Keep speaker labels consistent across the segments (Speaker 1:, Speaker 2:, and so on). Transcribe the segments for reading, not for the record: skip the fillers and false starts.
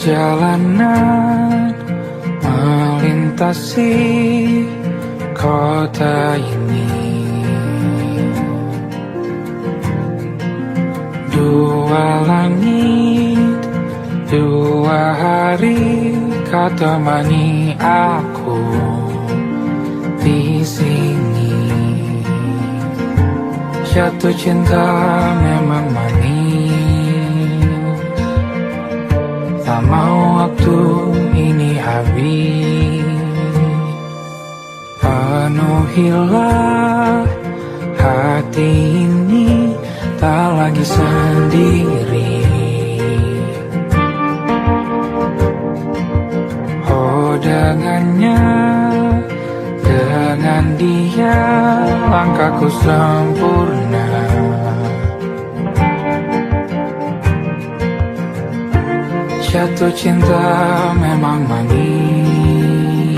Speaker 1: Perjalanan melintasi kota ini, dua langit, dua hari kau temani aku di sini. Jatuh cinta memang manis, tak mau waktu ini habis. Penuhilah hati ini, tak lagi sendiri. Oh dengannya, dengan dia langkahku sempurna. Jatuh cinta memang manis,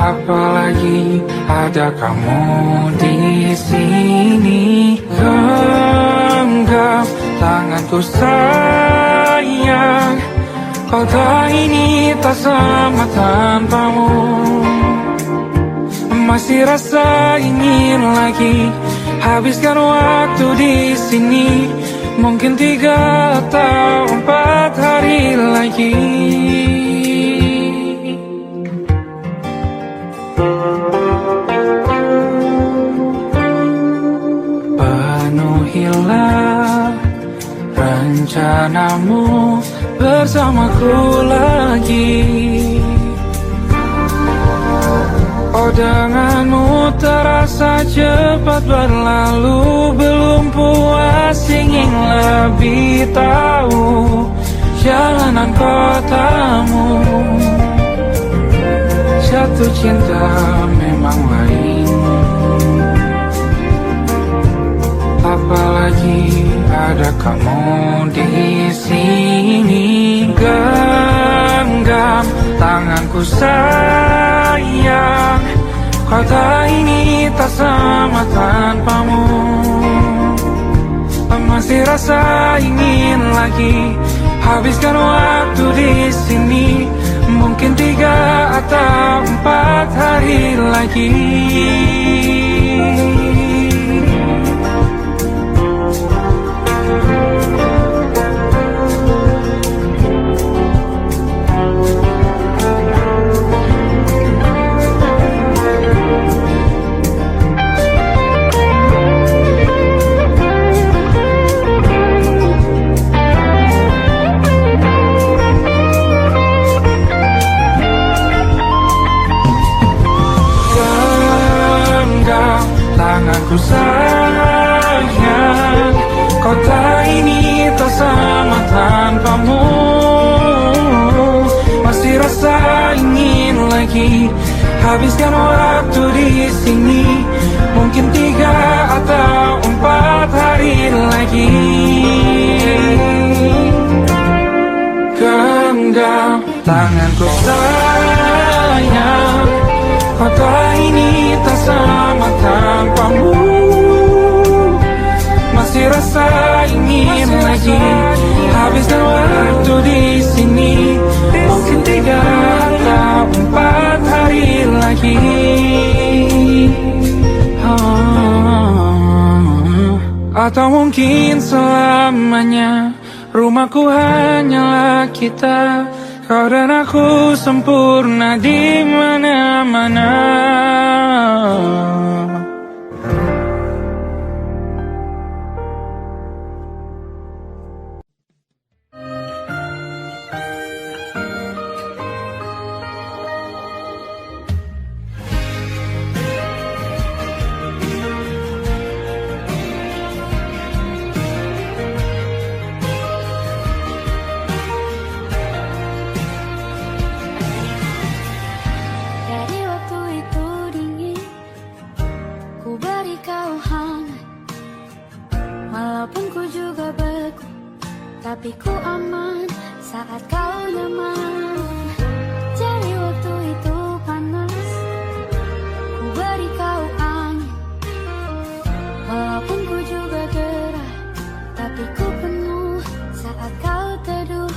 Speaker 1: apalagi ada kamu di sini. Genggam tanganku sayang, kota ini tak sama tanpamu. Masih rasa ingin lagi habiskan waktu di sini. Mungkin 3 atau 4 hari lagi. Penuhilah rencanamu bersamaku lagi. Oh denganmu terasa cepat berlalu, belum puas ingin lebih tahu jalanan kotamu. Jatuh cinta memang lain, apalagi ada kamu di sini. Genggam tanganku sayang, kota ini tak sama tanpamu. Masih rasa ingin lagi habiskan waktu di sini. Mungkin 3 atau 4 hari lagi. Tanganku sayang, kota ini tak sama tanpamu. Masih rasa ingin lagi habiskan waktu di sini. Mungkin 3 atau 4 hari lagi. Genggam tanganku sayang, kota ini tak sama tanpamu. Masih rasa ingin lagi habiskan waktu di sini. Mungkin 3 atau 4 hari lagi. Atau mungkin selamanya. Rumahku hanyalah kita, kau dan aku sempurna di mana-mana.
Speaker 2: Tapi ku aman saat kau nyaman. Jadi waktu itu panas, ku beri kau angin. Walaupun ku juga gerah, tapi ku penuh saat kau teduh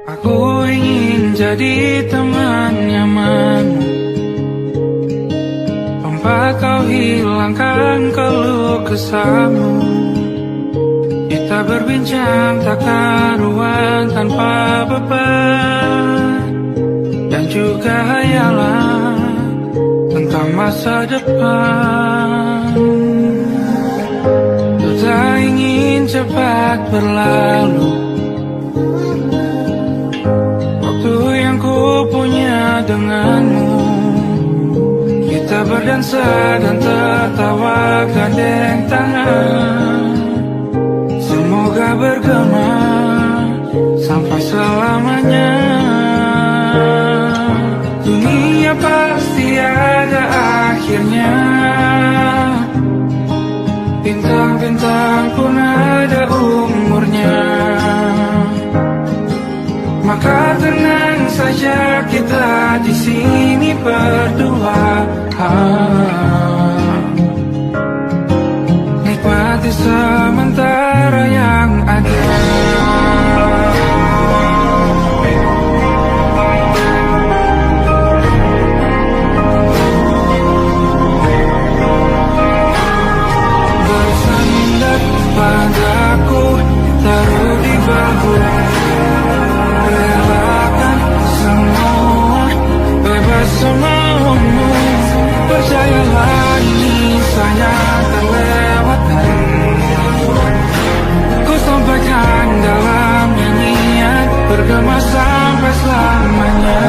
Speaker 1: Aku ingin jadi teman nyamanmu, tempat kau hilangkan keluh kesahmu. Kita berbincang tak karuan tanpa beban, dan juga hayalan tentang masa depan. Ku tak ingin cepat berlalu waktu yang ku punya denganmu. Kita berdansa dan tertawa gandeng tangan, semoga bergema sampai selamanya. Dunia pasti ada akhirnya, bintang-bintang pun ada umurnya. Maka tenang saja kita di sini berdua, nikmati sementara yang ada. Bersandar padaku, taruh di bahu, relakan semua, bebas semaumu. Percayalah ini saya terlewatkan, ku sampaikan dalam nyanyian, bergema sampai selamanya.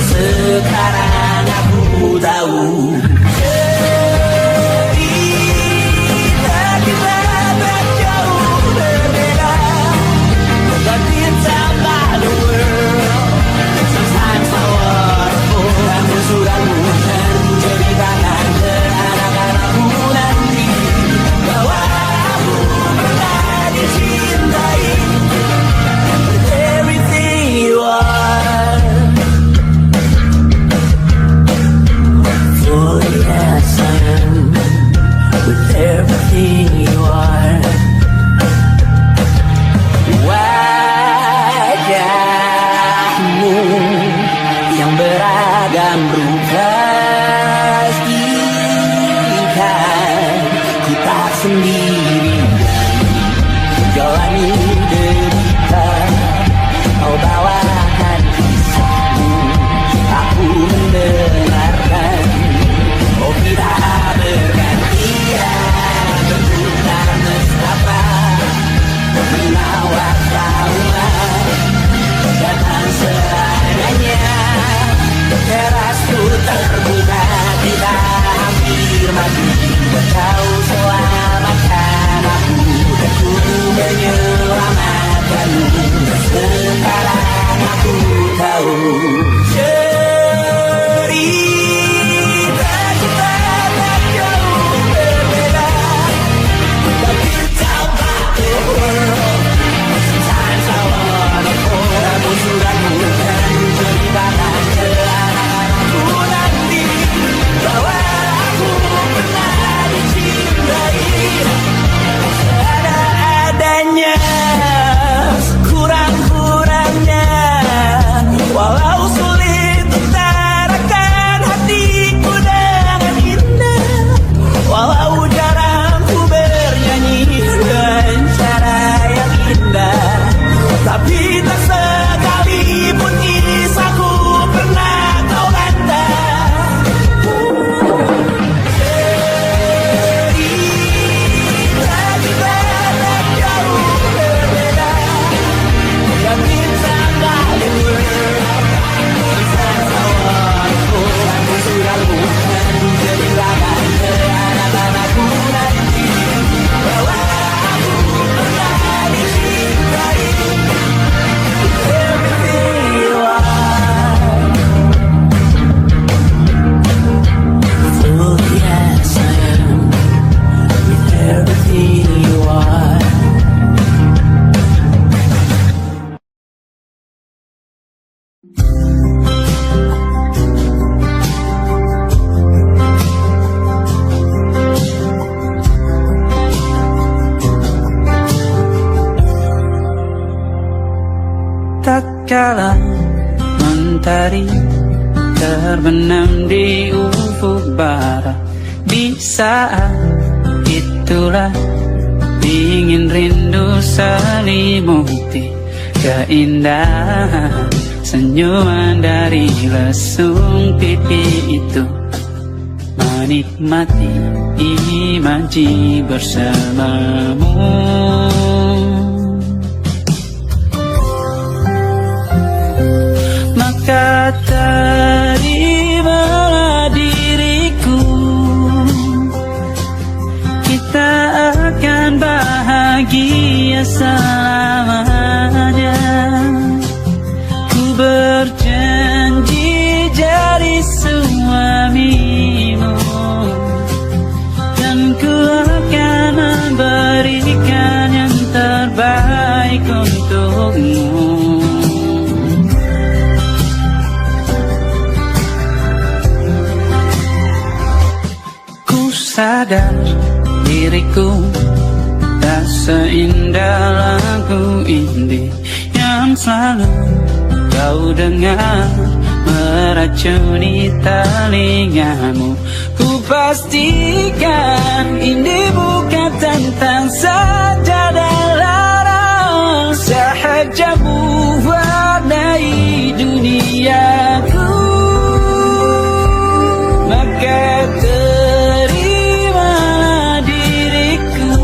Speaker 3: Sekarang aku tahu cerita kita tak jauh berbeda. But it's about the world. Sometimes I wonder, ramu-ramu menceritakan ke anak-anakku nanti bahwa aku pernah dicintai with everything you are. Oh yes, I am with everything you are. Wajahmu yang beragam rupa ikan kita sendiri jalani derita. Kau bawakan kisahmu, aku mendengarkan. Oh kita bergantian bertukar mesra menawar trauma datang seadanya. Terasku terbuka, kita hampir mati. Kau selamatkan aku, aku menyelamatkanmu. Sekarang aku tahu cerita kita tak jauh berbeda. But it's about the world. Sometimes I wanna call ramu-ramu dan ceritakan ke anak-anakku nanti bahwa aku pernah dicintai seadanya, kurang-kurangnya. Walau sulit utarakan hatiku dengan indah, walau jarang ku bernyanyi dengan cara yang indah, tapi tak sekalipun kisahku pernah kau bantah. Cerita kita tak jauh berbeda. Dan kita tak world. Sometimes I wanna ramu-ramu menceritakan ke anak-anakku nanti bahwa aku pernah dicintai with everything you are. Oh yes, I am with everything you are.
Speaker 4: Tak kala mentari terbenam di ufuk barat, di saat itulah dingin rindu selimuti keindahan senyuman dari lesung pipi itu. Menikmati imaji bersamamu. Maka terimalah diriku, kita akan bahagia selamanya. Ku berjanji jadi suamimu, dan ku akan memberikan yang terbaik untukmu. Sadar diriku tak seindah lagu indie yang selalu kau dengar meracuni telingamu. Ku pastikan ini bukan tentang sajadah larang, sahajamu warnai duniaku. Maka terimalah diriku,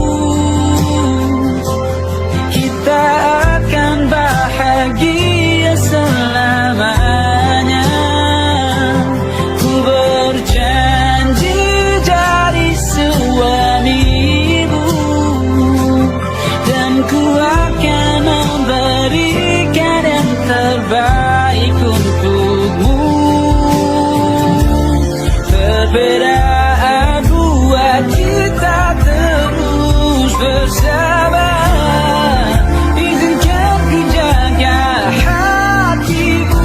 Speaker 4: kita akan bahagia selamanya. bersabar, izinkan ku jaga hatiku.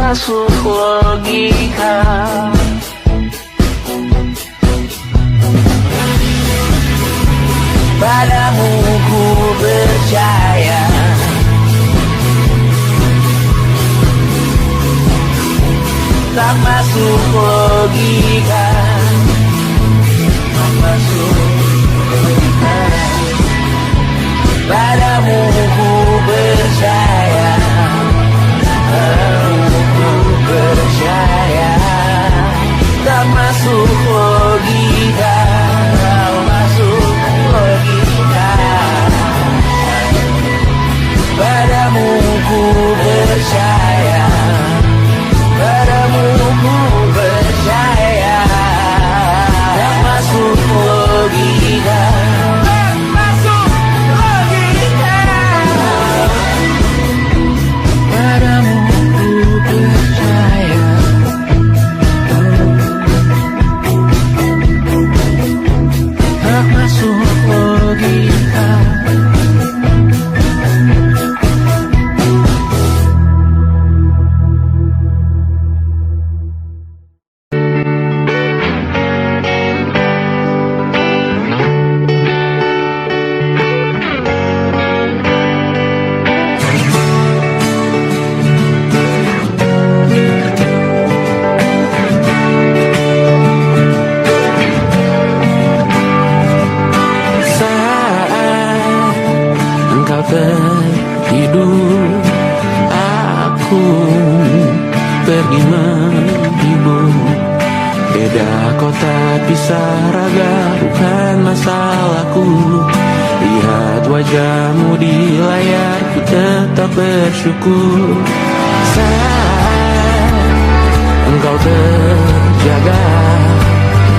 Speaker 3: termasuk logika. Padamu ku percaya, tak masuk logika, tak masuk logika. Padamu ku percaya, padamu ku percaya. Tak masuk logika, tak masuk logika. Padamu ku percaya, padamu ku percaya. Tak masuk logika, tak masuk logika. Padamu ku percaya, tak masuk logika. Tertidur, aku pergi menghibur. Beda kota pisah raga bukan masalahku. Lihat wajahmu di layar, ku tetap bersyukur. Saat engkau terjaga,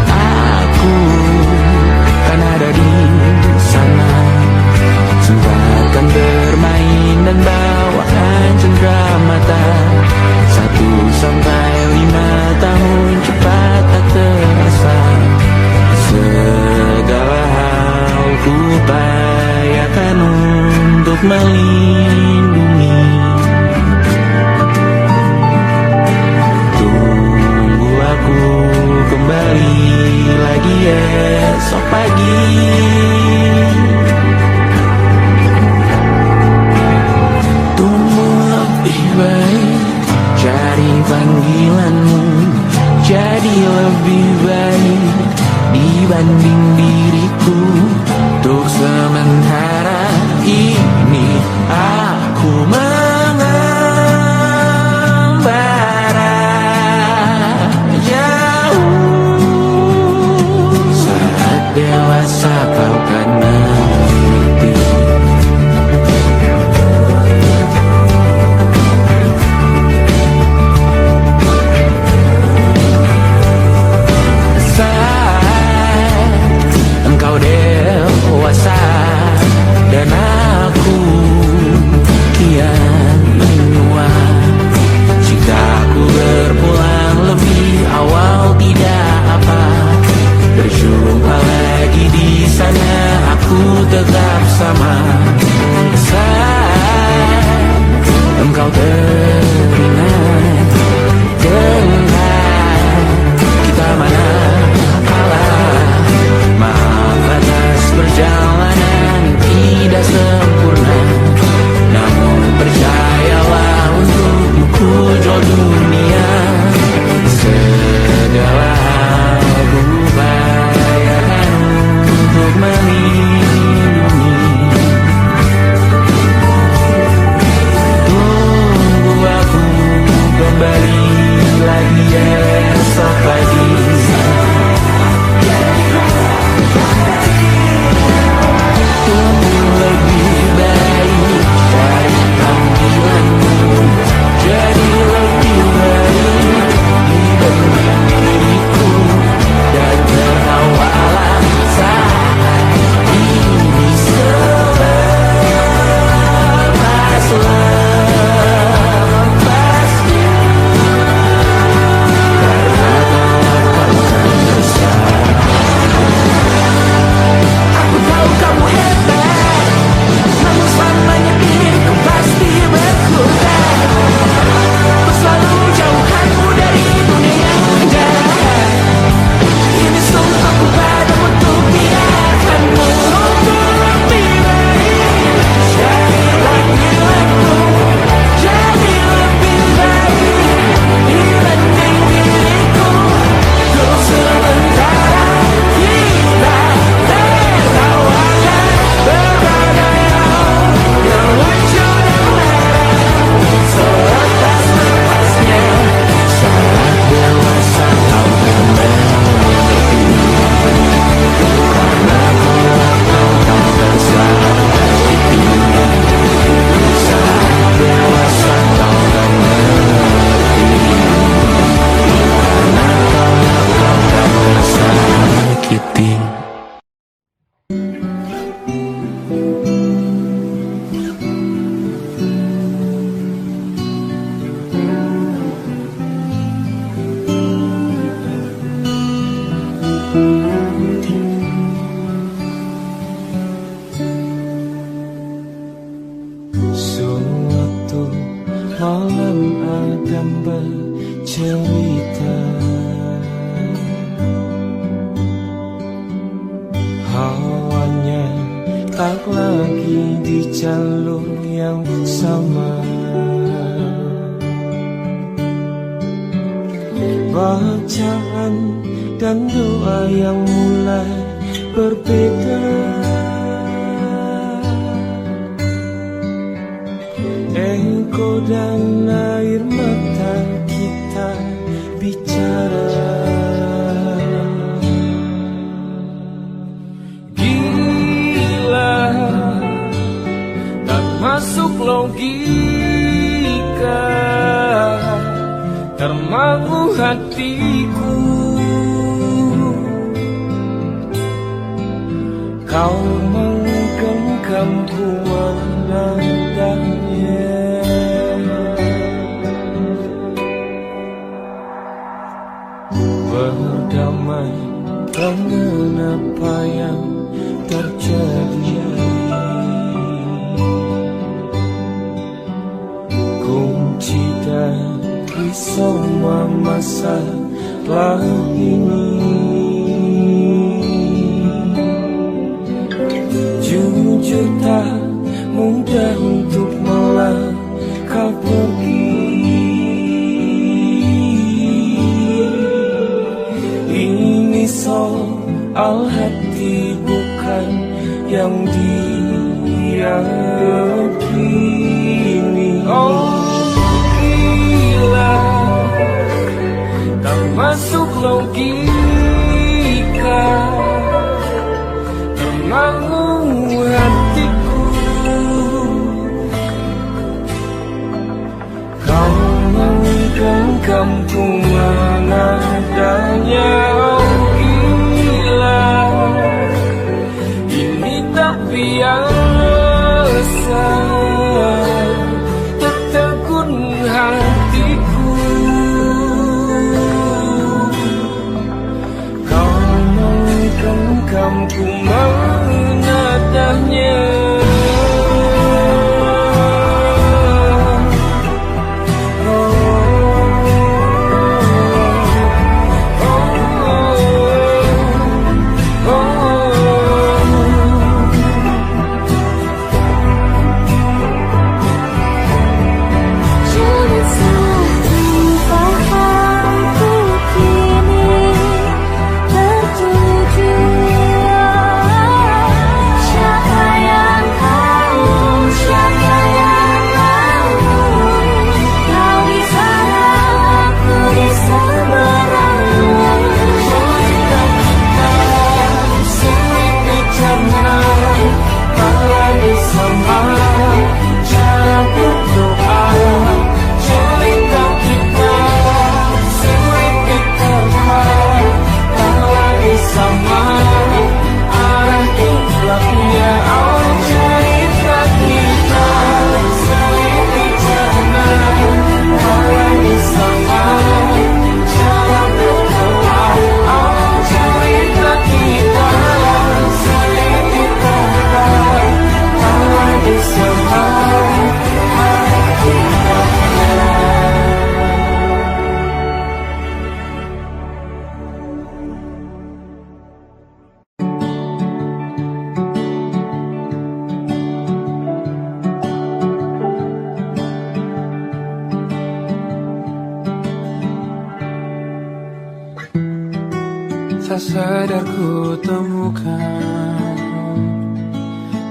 Speaker 3: aku kan ada di sana. Sempatkan bermain dan bawaan cenderamata. 1 sampai 5 tahun cepat tak terasa. Segala hal ku upayakan untuk melindungi. Tunggu aku kembali lagi esok pagi. Cari panggilanmu jadi lebih baik dibanding diriku. Untuk sementara ini aku mengembara jauh. Saat dewasa kau kan mengerti. Engkau dewasa dan aku kian menua. Cintaku berpulang lebih awal tidak apa. Berjumpa lagi di sana, aku tetap sama. Saat engkau teringat dengan kita mana perjalanan tidak sempurna, namun percayalah untukmu ku jual dunia. Segala hal ku upayakan untuk melindungi.
Speaker 1: malam Adam bercerita. Hawanya tak lagi di jalur yang sama. Bacaan dan doa yang mulai berbeda. Engkau dan air mata kita bicara. Gila, tak masuk logika, termangu hatiku. Kau menggenggamku menandanya. Berdamai dengan apa yang terjadi. Kunci dari semua masalah ini. Jujur tak mudah untuk melangkah pergi. Ini soal hati bukan yang diyakini. Oh gila, tak masuk logika, termangu hatiku. Kau menggenggamku menadanya. Oh gila, ini tak biasa, tertegun hatiku. Kau menggenggamku menadanya. Tak sadar ku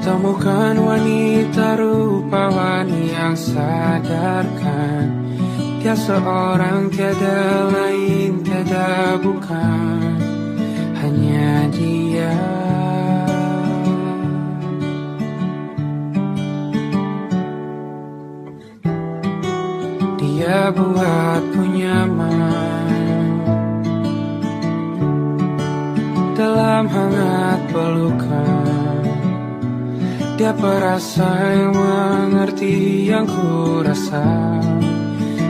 Speaker 1: temukan wanita rupawani yang sadarkan dia seorang, tiada lain, tiada bukan, hanya dia. Dia buatku nyaman dalam hangat pelukan. Dia perasa yang mengerti yang ku rasa,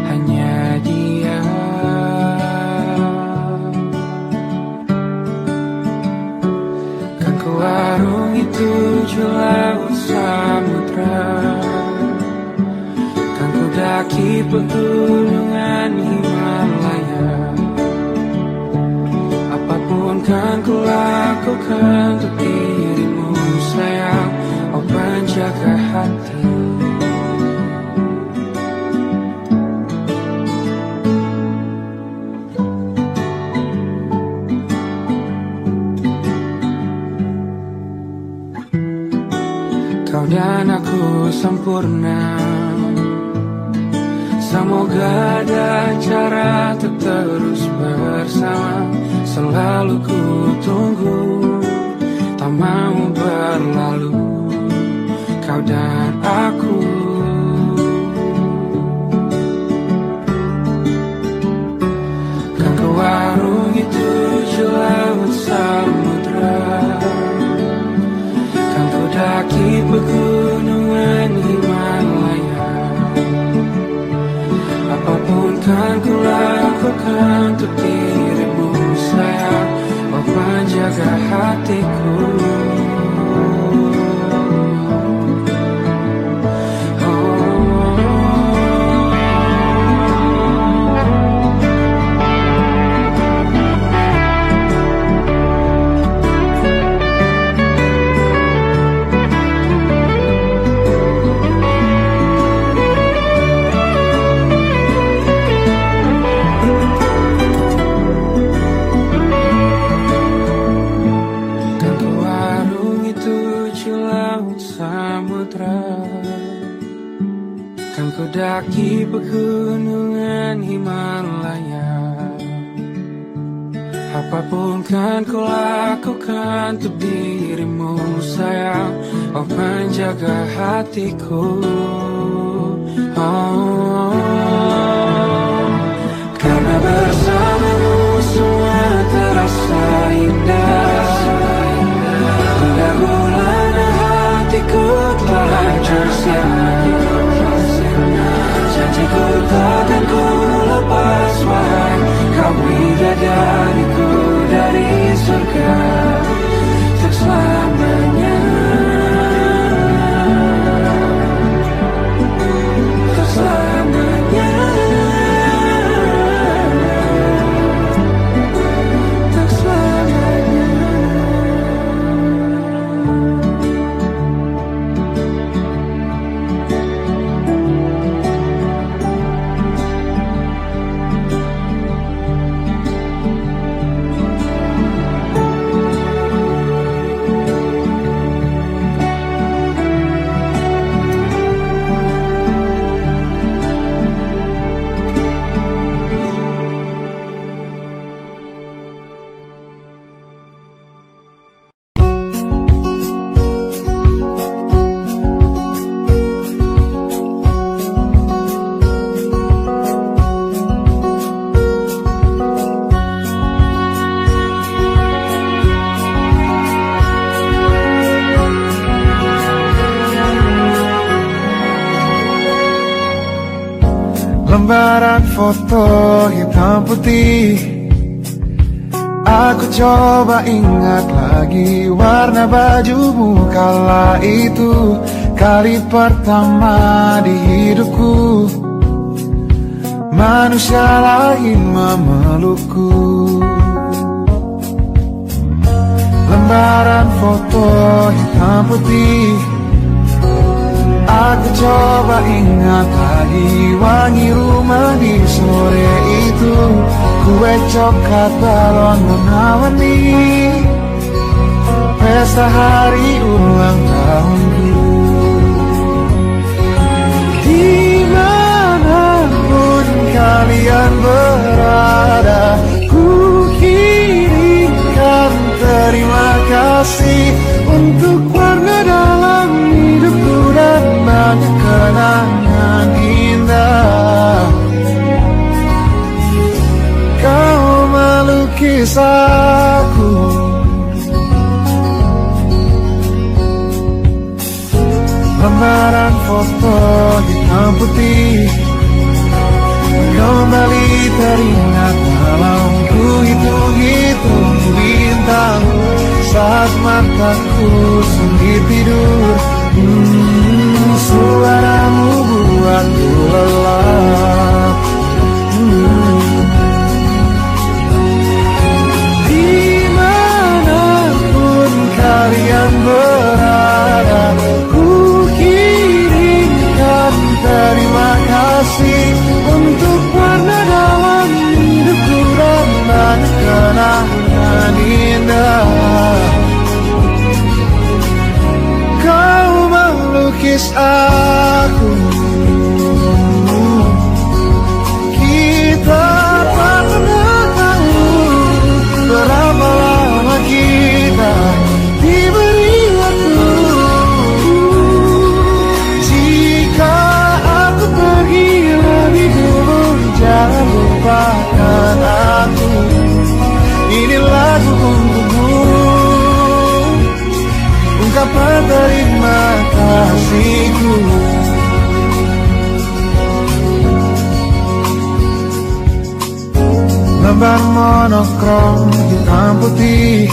Speaker 1: hanya dia. Kan ku warungi tujuh laut samudra, kan ku daki pegunungan Himalaya. Apapun kan ku lakukan untuk dirimu sayang, oh penjaga hati. Kau dan aku sempurna, semoga ada cara untuk terus bersama. Selalu ku tunggu, tak mau berlalu, kau dan aku. Kan ke warung itu laut samudra, kan ku daki pegunungan Himalaya. Apapun kan ku lakukan untuk dirimu sayang, oh penjaga hatiku. Kan ku daki pegunungan Himalaya. Apapun kan ku lakukan untuk dirimu sayang, oh penjaga hatiku. Oh, karena bersamamu semua terasa indah. Gula-gulana hatiku telah tersiap. Janjiku takkan ku lepas, wahai kau bidadariku dari surga untuk selamanya, untuk selamanya, untuk selamanya.
Speaker 5: Lembaran foto hitam putih, aku coba ingat lagi warna bajumu kala itu. Kali pertama di hidupku manusia lain memelukku. Lembaran foto hitam putih, aku coba ingat lagi wangi rumah di sore itu. Kue coklat balon warna-warni, pesta hari ulang tahunku. Dimanapun kalian berada, ku kirimkan terima kasih untuk warna dalam hidupku dan banyak kenangan indah. Kau melukis aku, lembaran foto hitam putih kembali teringat dalam ku hitung-hitung bintang saat mataku sulit tidur. Suaramu buatku lelah. kasih untuk warna dalam hidupku dan banyak kenangan indah. Kau melukis aku, kita tak pernah tahu berapa lama kita diberi waktu. Jika aku pergi lebih dulu, jangan lupakan aku. Ini lagu untukmu, ungkapan terima kasihku. Lembar monokrom hitam putih,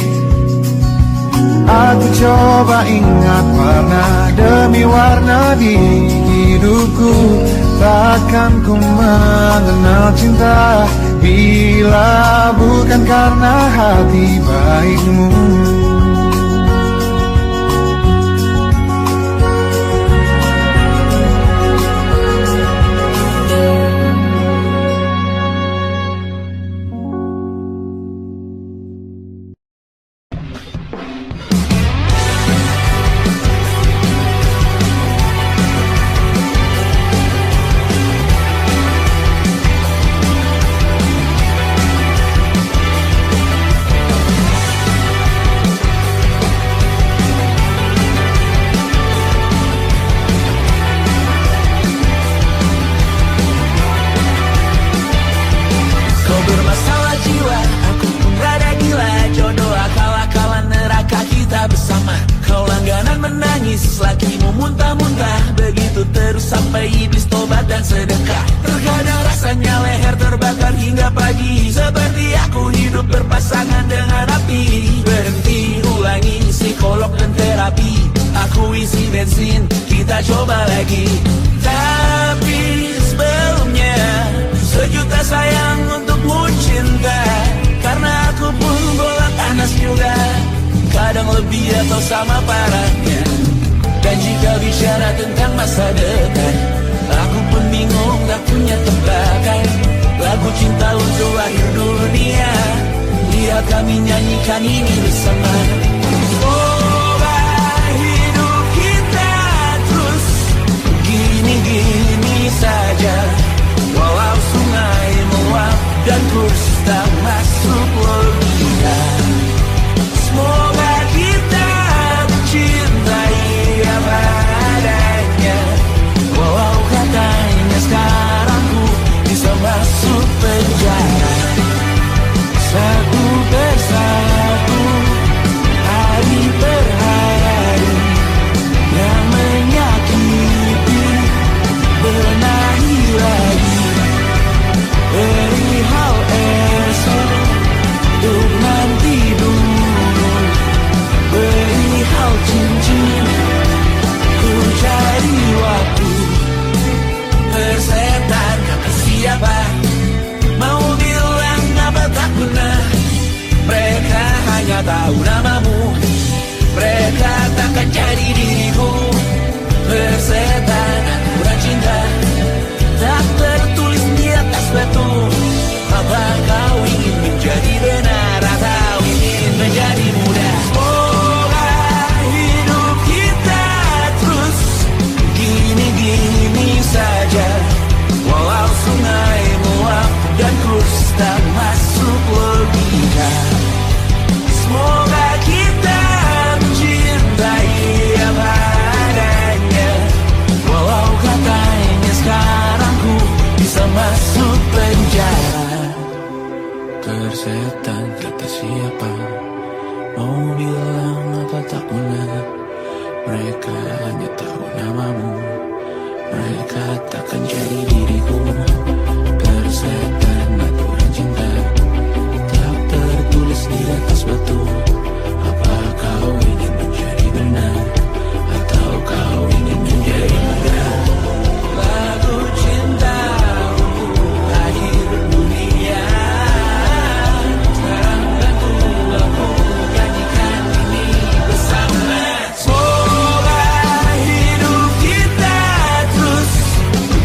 Speaker 5: aku coba ingat warna demi warna di hidupku. Takkan ku mengenal cinta bila bukan karena hati baikmu.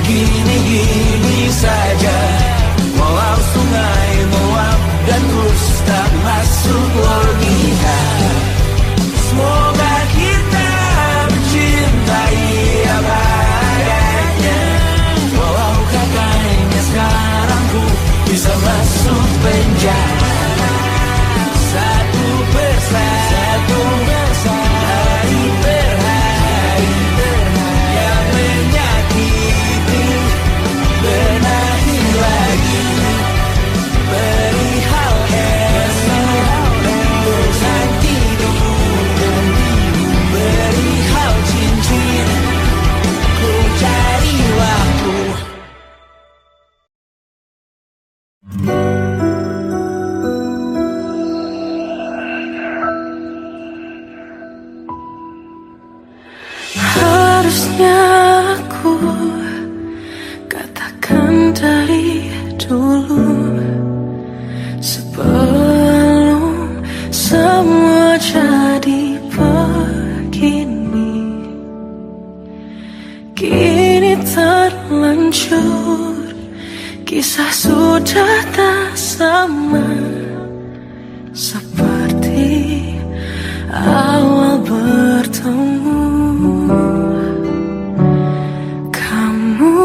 Speaker 3: Gini
Speaker 6: Harusnya aku katakan dari dulu, sebelum semua jadi begini. Kini terlanjur, kisah sudah tak sama seperti awal bertemu. Kamu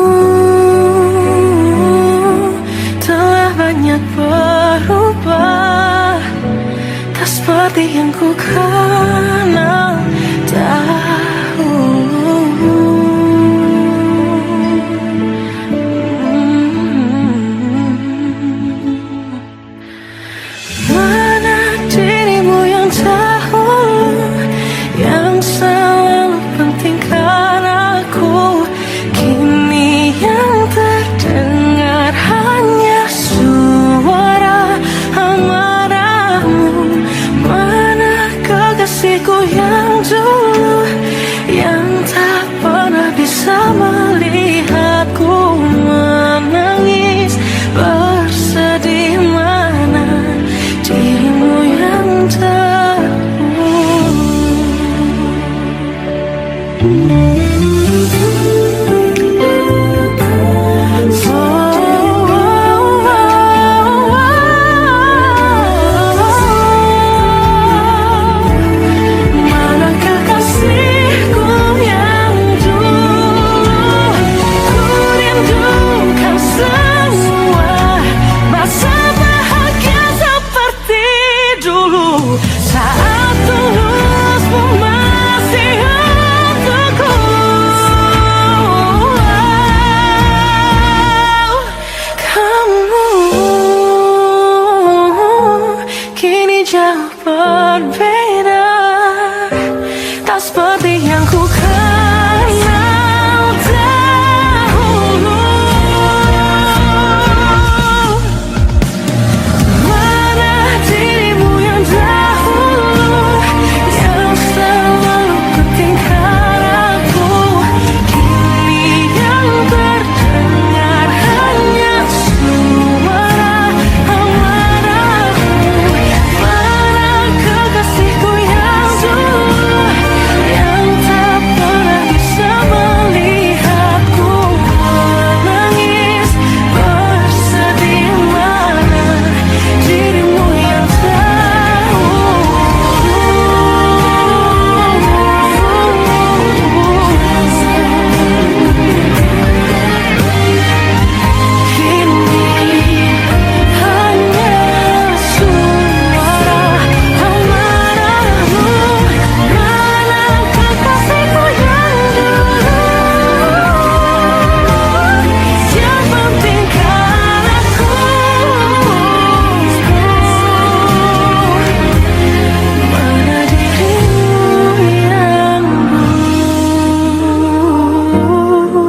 Speaker 6: telah banyak berubah, tak seperti yang ku kenal dahulu. Mana dirimu yang dahulu, yang selalu pentingkan aku. Kini yang terdengar hanya suara amarahmu. Mana kekasihku yang dulu, yang tak pernah bisa melihatku menangis bersedih. Mana dirimu yang mana kekasihku yang dulu, ku rindukan semua masa bahagia seperti dulu, saat tulusmu masih untukku. Kamu kini jauh berbeda, tak seperti yang ku kenal dahulu. Mana dirimu yang dahulu, yang selalu pentingkan aku. Kini yang terdengar hanya suara amarahmu. Mana kekasihku yang dulu, yang tak pernah bisa melihatku menangis bersedih. Mana dirimu yang kini hanya suara amarahmu. Mana kekasihku yang dulu, yang pentingkan aku. Mana dirimu yang dulu,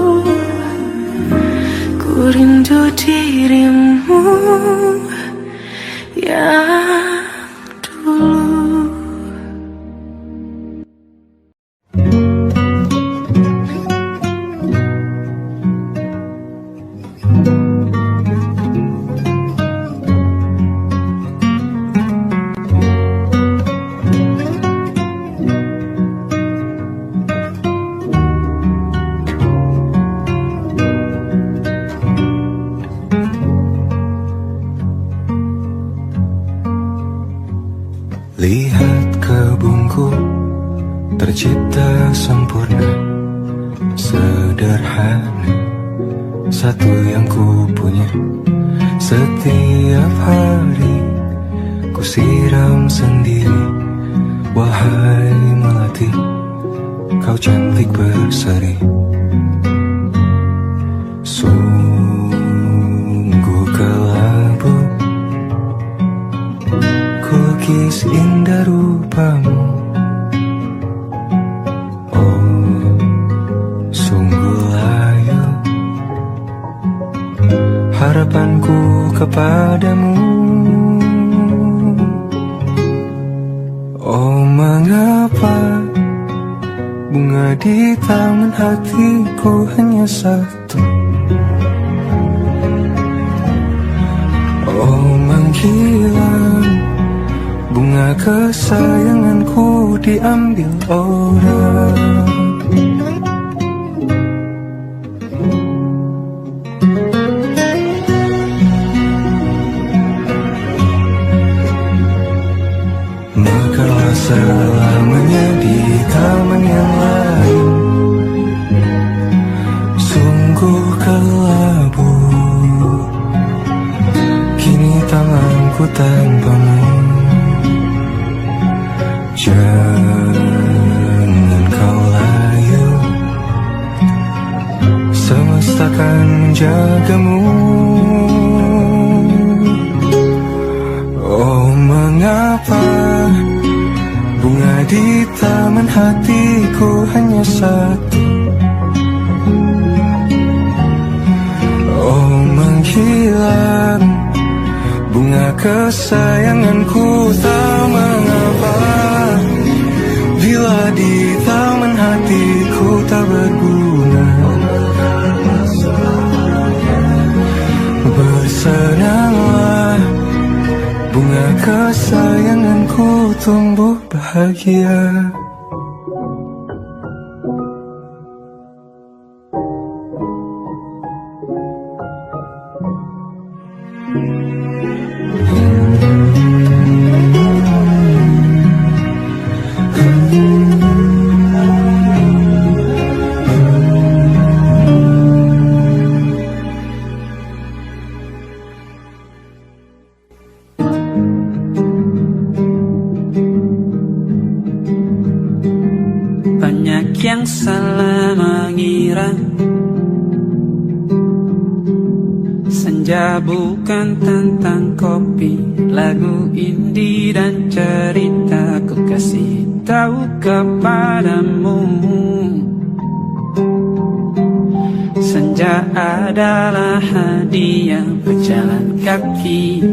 Speaker 6: ku rindu dirimu yang dulu.
Speaker 5: Lihat kebunku tercipta sempurna, sederhana, satu yang ku punya. Setiap hari ku siram sendiri. Wahai melati, kau cantik berseri. Sungguh kelabu kukis indah rupamu. Oh, sungguh layu harapanku kepadamu. Oh mengapa bunga di taman hatiku hanya satu. Oh menghilang bunga kesayanganku diambil orang. Mekarlah selamanya di taman yang lain. Sungguh kelabu kini tanganku tanpamu. Jangan kau layu, semesta akan menjagamu. Oh mengapa bunga di taman hatiku hanya satu. Oh menghilang bunga kesayanganku tak mengapa. Bila di taman hatiku tak berguna, bersenanglah bunga kesayanganku tumbuh bahagia.
Speaker 4: Banyak yang salah mengira senja bukan tentang kopi, lagu indie dan cerita. Ku kasih tahu kepadamu, senja adalah hadiah berjalan kaki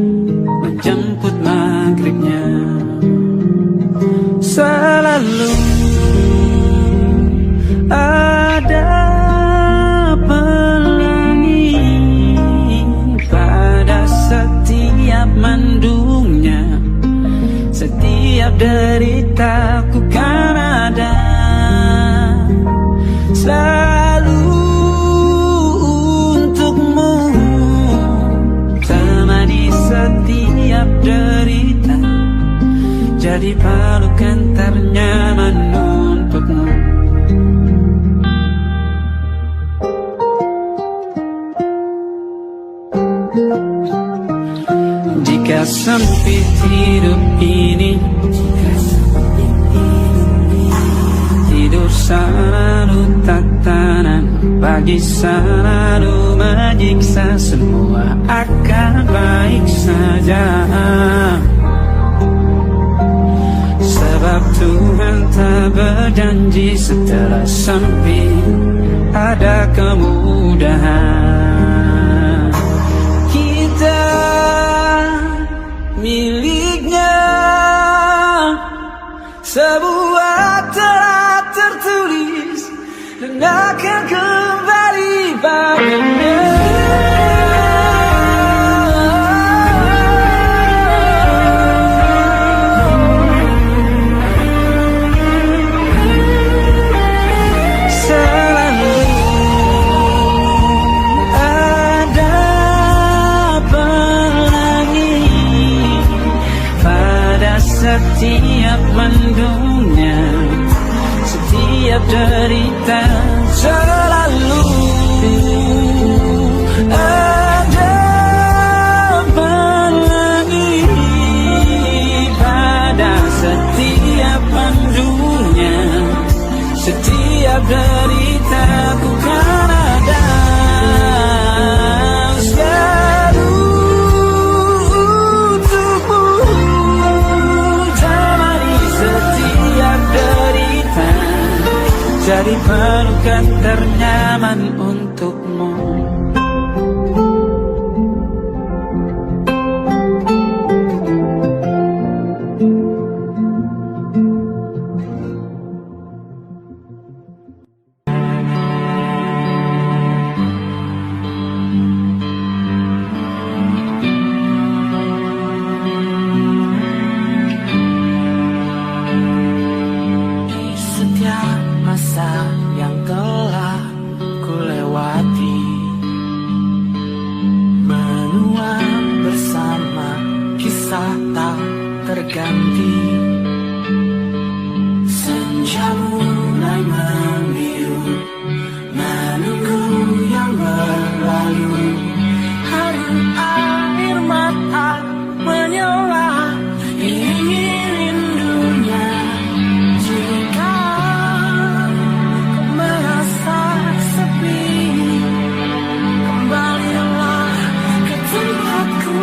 Speaker 4: menjemput maghribnya. Selalu ada pelangi pada setiap mendungnya. Setiap deritaku kan ada selalu untukmu, temani setiap derita, jadi pelukan ternyaman untukmu. Jika sempit hidup ini, tidur selalu tatanan, pagi selalu menyiksa, semua akan baik saja. Sebab Tuhan tak berjanji setelah sempit ada kemudahan. Kita miliknya sebuah telah tertulis dan akan kembali padanya. Setiap mendungnya, setiap derita, selalu ada pelangi pada setiap mendungnya. Setiap derita ku kan ada selalu untukmu, jadi pelukan ternyaman untukmu. terganti. Senja mulai membiru, menunggu yang berlalu. Hari air mata menyala, ingin rindunya. Jika kau merasa sepi, kembalilah ke tempatku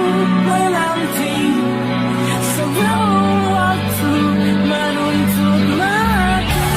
Speaker 4: menanti. Sebelum waktu menuntut mati.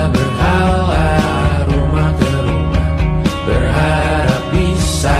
Speaker 3: Berhala rumah ke rumah, berharap bisa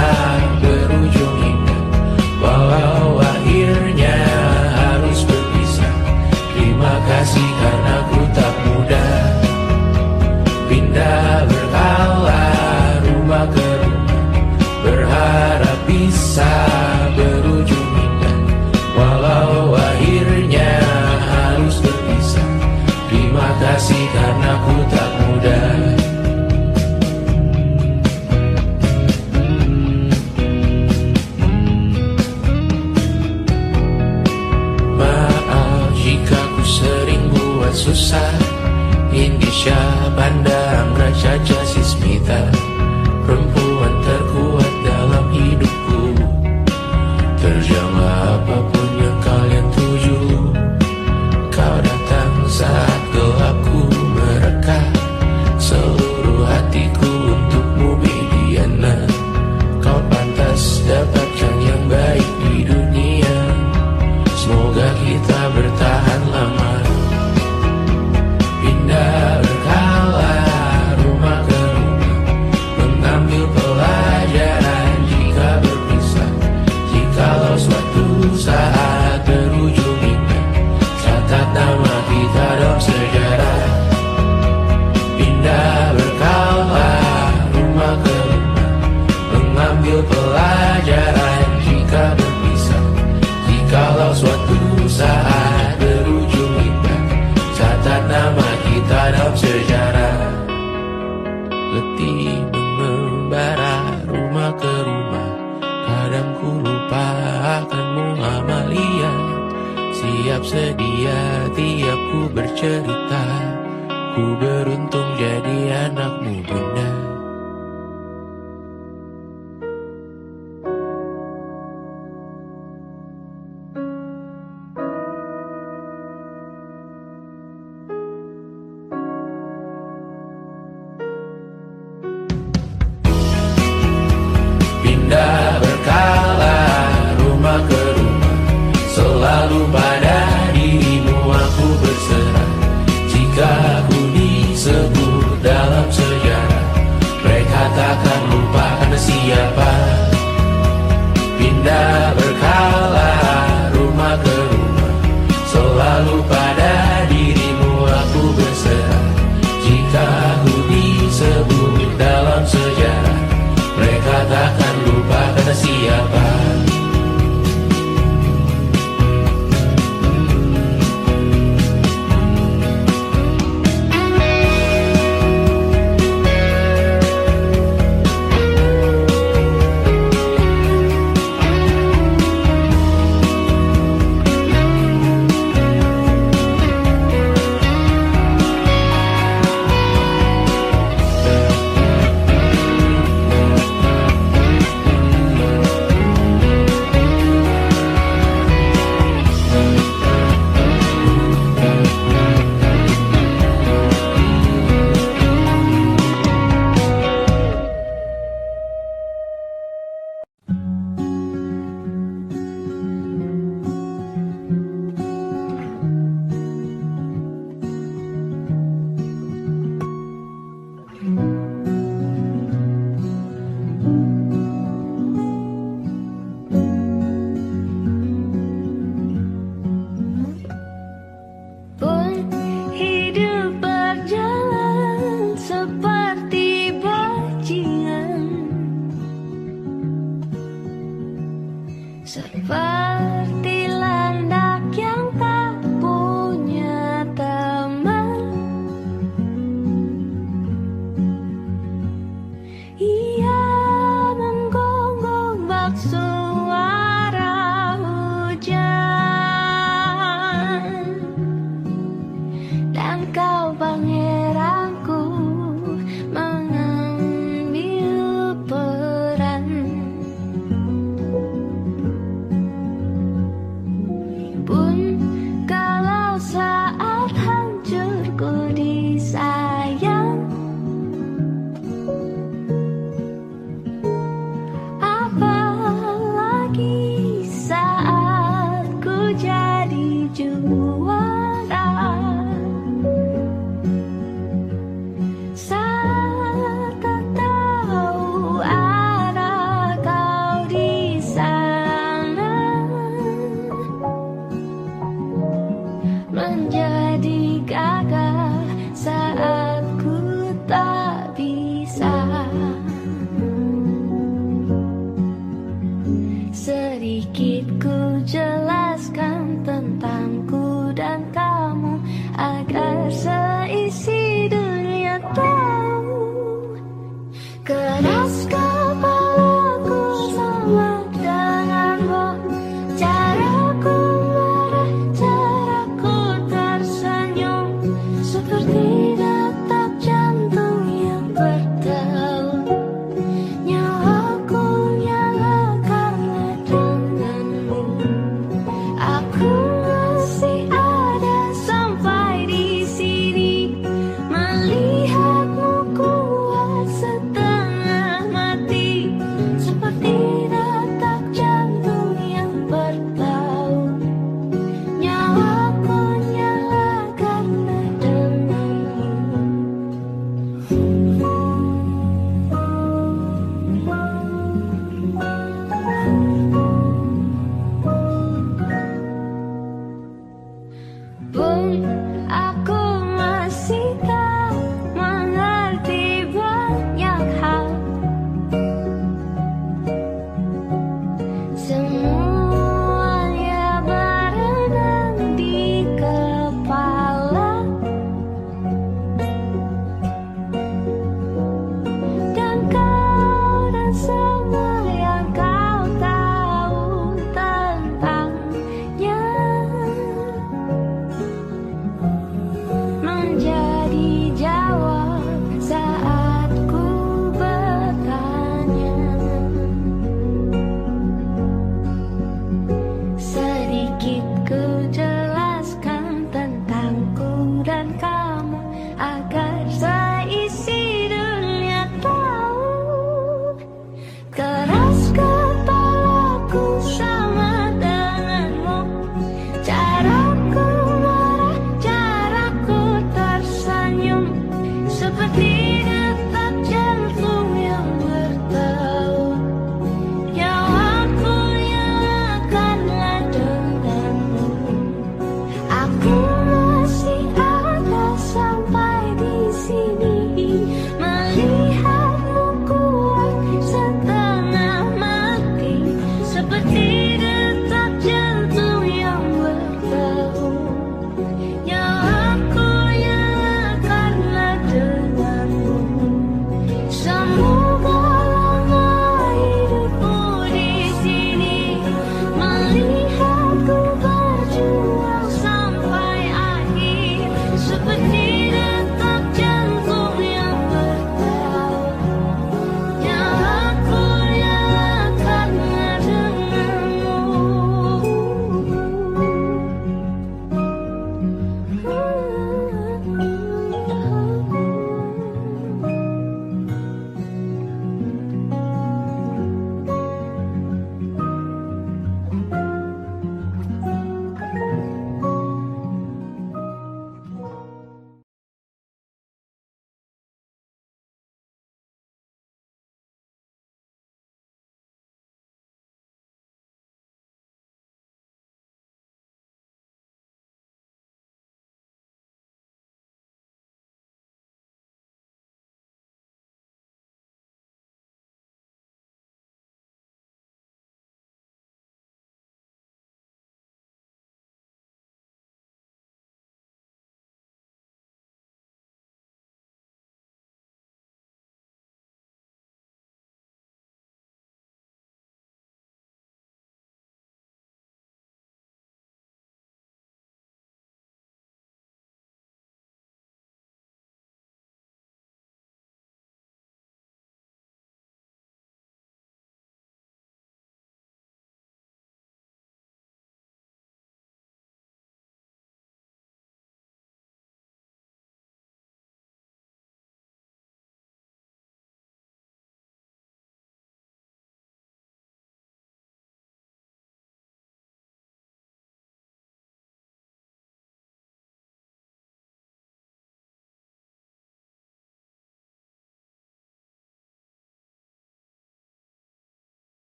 Speaker 7: letih mengembara rumah ke rumah. Kadang ku lupa akanmu Amalia. Siap sedia tiap ku bercerita. Ku beruntung jadi